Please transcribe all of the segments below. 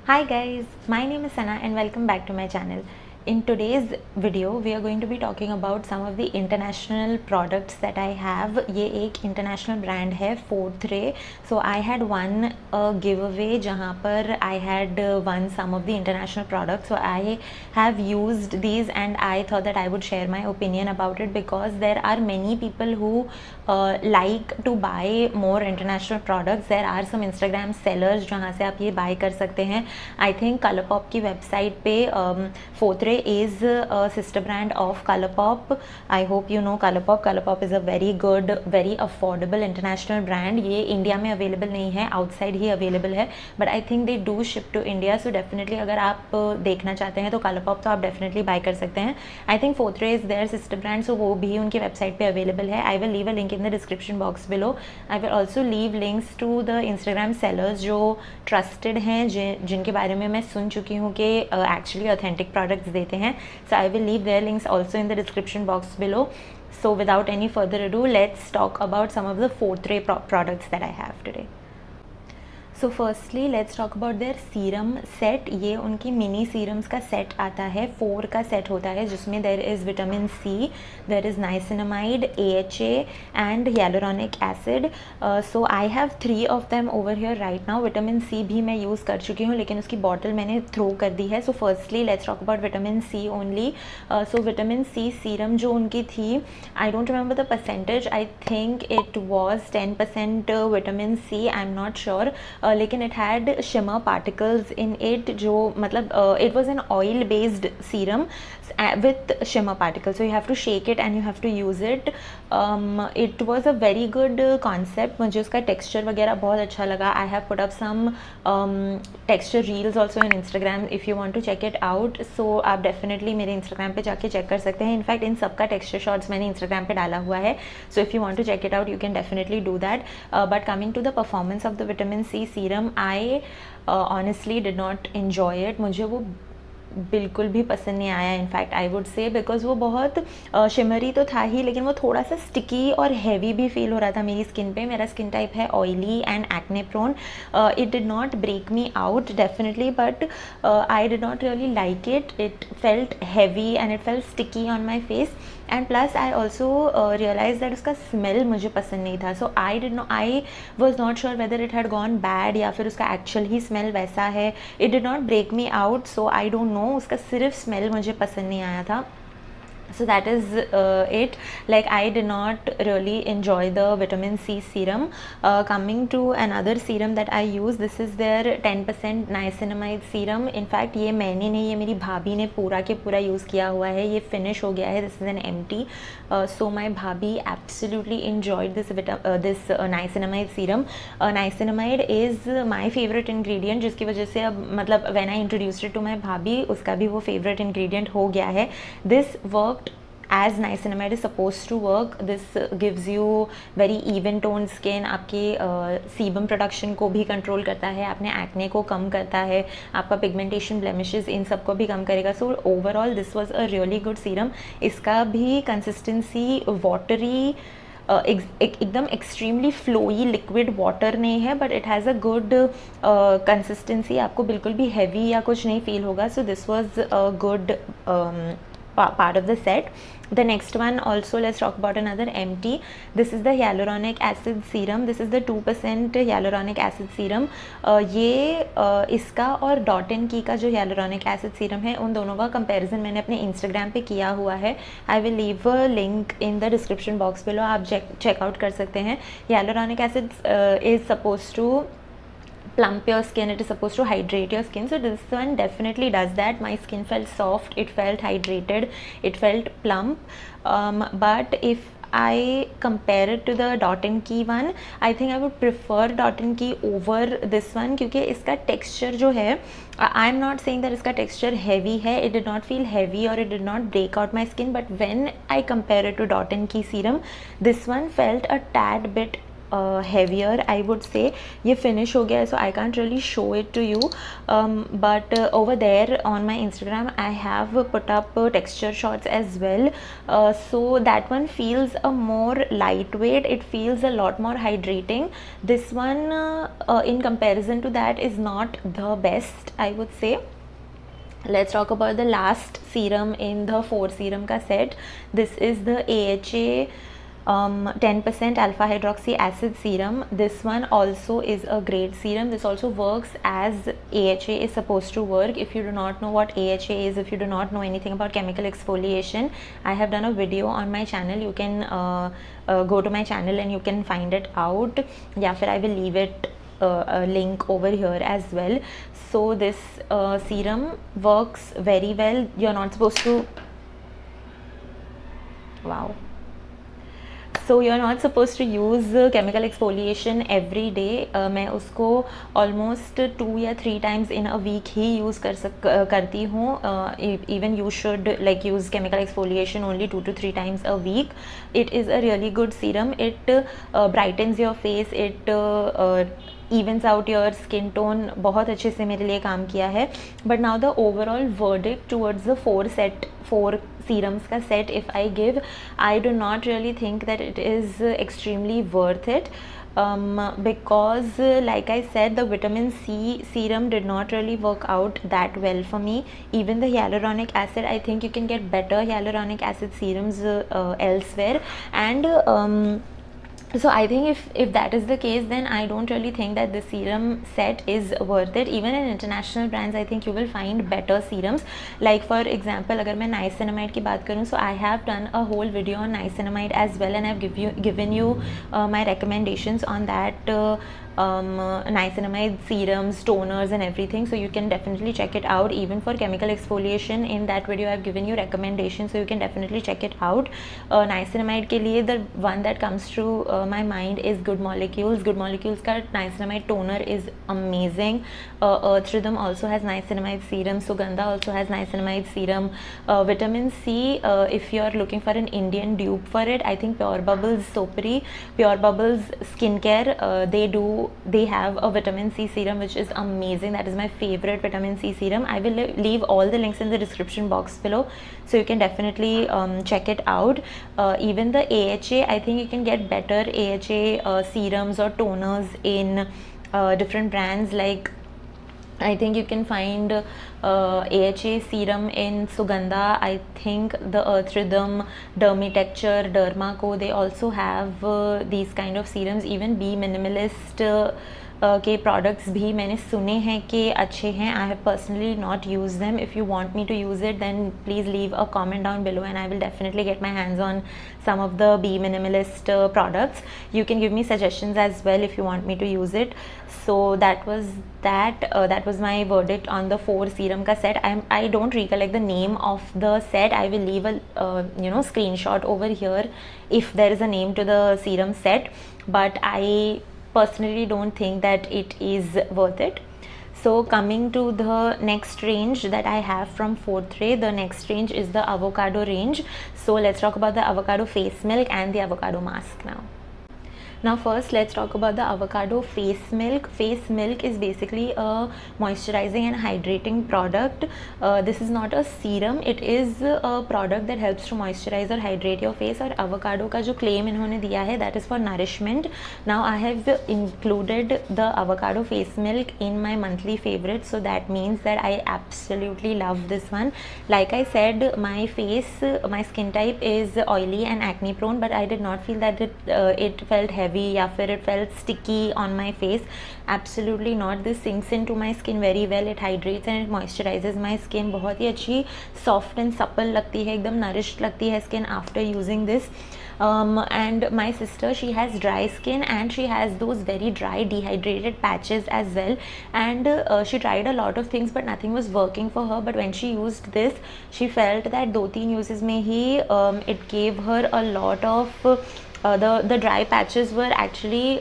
Hi guys, my name is Sana and welcome back to my channel. In today's video, we are going to be talking about some of the international products that I have. ये एक international brand है Fourth Ray. So I had won a giveaway जहाँ पर I had won some of the international products. So I have used these and I thought that I would share my opinion about it because there are many people who like to buy more international products. There are some Instagram sellers जहाँ से आप ये buy कर सकते हैं. I think Colourpop की website पे Fourth Ray is a sister brand of Colourpop. I hope you know Colourpop. Colourpop is a very good, very affordable international brand. ये इंडिया में अवेलेबल नहीं है, आउटसाइड ही अवेलेबल है, but I think they do ship to India. So definitely अगर आप देखना चाहते हैं तो Colourpop तो आप डेफिनेटली बाय कर सकते हैं. I think Fourth Ray is their sister brand, so वो भी उनकी वेबसाइट पे अवेलेबल है. I will leave a link in the description box below. I will also leave links to the Instagram sellers जो trusted हैं, जिनके बारे में मैं सुन चुकी हूँ कि एक्चुअली ऑथेंटिक प्रोडक्ट्स देते हैं. So I will leave their links also in the description box below. So without any further ado, let's talk about some of the Fourth Ray products that I have today. So firstly let's talk about their serum set. ये उनकी mini serums का set आता है, 4 का set होता है जिसमें there is vitamin C, there is niacinamide, AHA and hyaluronic acid. So I have 3 of them over here right now. Vitamin C भी मैं यूज़ कर चुकी हूँ लेकिन उसकी बॉटल मैंने थ्रो कर दी है. So firstly let's talk about vitamin C only. So vitamin C serum जो उनकी थी, I don't remember the percentage, I think it was 10% vitamin C, I am not sure. लेकिन it had shimmer particles in it, जो मतलब it was an oil based serum with shimmer particles, so you have to shake it and you have to use it. It was a very good concept. मुझे उसका texture वगैरह बहुत अच्छा लगा. I have put up some texture reels also in Instagram if you want to check it out. So आप definitely मेरे Instagram पे जाके check कर सकते हैं. In fact इन सबका texture shots मैंने Instagram पे डाला हुआ है. So if you want to check it out you can definitely do that. But coming to the performance of the vitamin C serum, I honestly did not enjoy it. मुझे वो बिल्कुल भी पसंद नहीं आया. In fact I would say because वो बहुत shimmery तो था ही लेकिन वो थोड़ा सा स्टिकी और हैवी भी फील हो रहा था मेरी स्किन पे. मेरा स्किन टाइप है oily and acne prone. It did not break me out definitely, but I did not really like it. It felt heavy and it felt sticky on my face and plus I also realise that उसका smell मुझे पसंद नहीं था. So I was not sure whether it had gone bad या फिर उसका actual ही smell वैसा है. It did not break me out, so I don't know. उसका सिर्फ स्मेल मुझे पसंद नहीं आया था. So that is it. Like I did not really enjoy the vitamin C serum. Coming to another serum that I use, this is their 10% niacinamide serum. In fact ये मैंने नहीं, ये मेरी भाभी ने पूरा के पूरा यूज़ किया हुआ है. ये फिनिश हो गया है. This is an empty. So my भाभी absolutely enjoyed this niacinamide serum. Niacinamide is my favorite ingredient, जिसकी वजह से अब मतलब when I introduced it to my भाभी, उसका भी वो favorite ingredient हो गया है. This worked as niacinamide is supposed to work. This gives you very even toned skin. आपके sebum production को भी कंट्रोल करता है, आपने एक्ने को कम करता है, आपका पिगमेंटेशन ब्लेमिशेस इन सब को भी कम करेगा. So overall this was a really good serum. इसका भी कंसिस्टेंसी वाटरी एकदम एक्सट्रीमली फ्लोई लिक्विड वाटर नहीं है, but it has a good consistency. आपको बिल्कुल भी हैवी या कुछ नहीं फील होगा. So this was a good part of the set. The next one also, let's talk about another empty. This is the hyaluronic acid serum. This is the 2% hyaluronic acid serum. ये इसका और Dot & Key का जो hyaluronic acid serum है, उन दोनों का comparison मैंने अपने Instagram पे किया हुआ है. I will leave a link in the description box below. आप check out कर सकते हैं. Hyaluronic acid is supposed to plump your skin, it is supposed to hydrate your skin. So this one definitely does that. My skin felt soft, it felt hydrated, it felt plump. But if I compare it to the Dot & Key one, I think I would prefer Dot & Key over this one क्योंकि इसका texture जो है, I am not saying that इसका texture heavy है. It did not feel heavy or it did not break out my skin, but when I compare it to Dot & Key serum, this one felt a tad bit heavier, I would say. ये finish हो गया है, so I can't really show it to you, but over there on my Instagram I have put up texture shots as well, so that one feels a more lightweight, it feels a lot more hydrating. This one in comparison to that is not the best, I would say. Let's talk about the last serum in the 4 serum ka set. This is the AHA 10% alpha hydroxy acid serum. This one also is a great serum. This also works as AHA is supposed to work. If you do not know what AHA is, if you do not know anything about chemical exfoliation, I have done a video on my channel. You can go to my channel and you can find it out. Yeah, I will leave it a link over here as well. So this serum works very well. You're not supposed to, wow, so you're not supposed to use chemical exfoliation every day. मैं उसको almost 2 या 3 times in a week he use करती हूँ. Even you should like use chemical exfoliation only 2 to 3 times a week. It is a really good serum. It brightens your face. It evens out your skin tone. बहुत अच्छे से मेरे लिए काम किया है. But now the overall verdict towards the 4 serums का set, if I give, I do not really think that it is extremely worth it, because like I said, the vitamin C serum did not really work out that well for me. Even the hyaluronic acid, I think you can get better hyaluronic acid serums elsewhere, and so I think if that is the case, then I don't really think that the serum set is worth it. Even in international brands, I think you will find better serums. Like for example, अगर मैं niacinamide की बात करूँ, so I have done a whole video on niacinamide as well, and I've given you my recommendations on that niacinamide serums, toners and everything, so you can definitely check it out. Even for chemical exfoliation, in that video I've given you recommendations, so you can definitely check it out. Niacinamide के लिए the one that comes to my mind is Good Molecules. Good Molecules का niacinamide toner is amazing. Earth Rhythm also has niacinamide serum. Sugandha also has niacinamide serum. Vitamin C, if you're looking for an Indian dupe for it, I think Pure Bubbles Soapry, Pure Bubbles Skincare, they have a vitamin C serum which is amazing. That is my favorite vitamin C serum. I will leave all the links in the description box below, so you can definitely check it out. Even the AHA, I think you can get better AHA serums or toners in different brands. Like I think you can find AHA serum in Sugandha. I think the Earth Rhythm, Dermitecture, Dermaco, they also have these kind of serums. Even Be Minimalist के products भी मैंने सुने हैं कि अच्छे हैं. I have personally not used them. If you want me to use it, then please leave a comment down below and I will definitely get my hands on some of the Be Minimalist products. You can give me suggestions as well if you want me to use it. So that was that was my verdict on the 4 serum ka set. I don't recollect the name of the set. I will leave a screenshot over here if there is a name to the serum set, but I personally don't think that it is worth it. So coming to the next range that I have from Fourth Ray, the next range is the avocado range. So let's talk about the avocado face milk and the avocado mask now. Now first let's talk about the avocado face milk. Face milk is basically a moisturizing and hydrating product. This is not a serum, it is a product that helps to moisturize or hydrate your face. और avocado का जो claim इन्होंने दिया है, that is for nourishment. Now I have included the avocado face milk in my monthly favorites, so that means that I absolutely love this one. Like I said, my skin type is oily and acne prone, but I did not feel that it felt heavy या फिर it felt sticky on my face. Absolutely not. This sinks into my skin very well. It hydrates and it moisturizes my skin. बहुत ही अच्छी soft and supple लगती है, एकदम nourished लगती है skin after using this. And my sister, she has dry skin and she has those very dry dehydrated patches as well, and she tried a lot of things but nothing was working for her. But when she used this, she felt that 2-3 uses में ही it gave her a lot of the dry patches were actually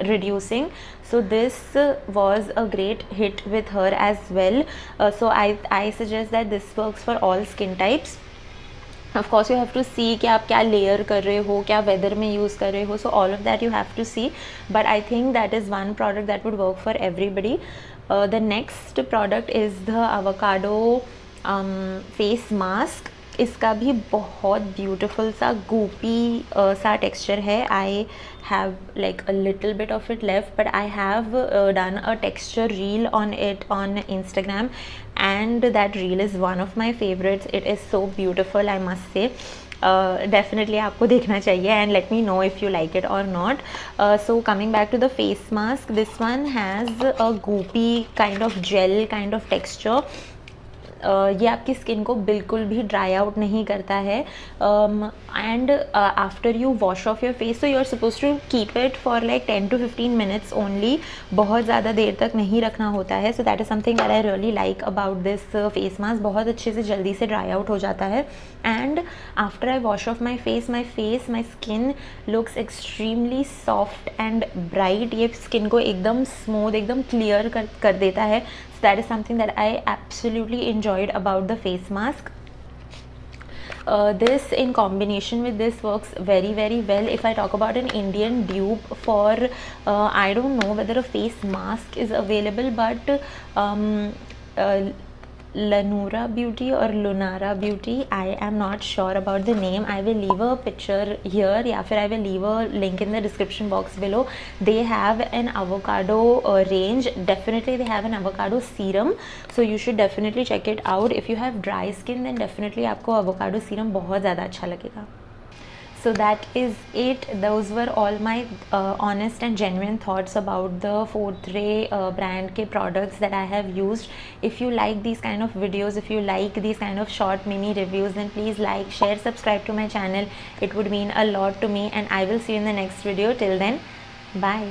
reducing. So this was a great hit with her as well. So I suggest that this works for all skin types. Of course you have to see कि आप क्या layer कर रहे हो, क्या weather में use कर रहे हो, so all of that you have to see, but I think that is one product that would work for everybody. The next product is the avocado face mask. इसका भी बहुत ब्यूटिफुल सा गोपी सा texture है. आई have like a little bit of it left, but I have done a texture reel on it on Instagram, and that reel is one of my favorites. It is so beautiful, I must say. Definitely आपको देखना चाहिए and let me know if you like it or not. So coming back to the face mask, this one has a goopy kind of gel kind of texture. ये आपकी skin को बिल्कुल भी dry out नहीं करता है. And after you wash off your face, so you are suppose to keep it for like 10 to 15 minutes only. बहुत ज़्यादा देर तक नहीं रखना होता है. So that is something that I really like about this face mask. बहुत अच्छे से जल्दी से ड्राई आउट हो जाता है. And after I wash of my my skin looks extremely soft and bright. ये स्किन को एकदम स्मूथ, एकदम क्लियर कर देता है. That is something that I absolutely enjoyed about the face mask. This in combination with this works very well. If I talk about an Indian dupe for I don't know whether a face mask is available, but Lanura Beauty or Lunara Beauty, I am not sure about the name. I will leave a picture here, या फिर I will leave a link in the description box below. They have an avocado range. Definitely they have an avocado serum, so you should definitely check it out. If you have dry skin, then definitely आपको avocado serum बहुत ज़्यादा अच्छा लगेगा. So that is it. Those were all my honest and genuine thoughts about the Fourth Ray brand के products that I have used. If you like these kind of videos, if you like these kind of short mini reviews, then please like, share, subscribe to my channel. It would mean a lot to me, and I will see you in the next video. Till then, bye.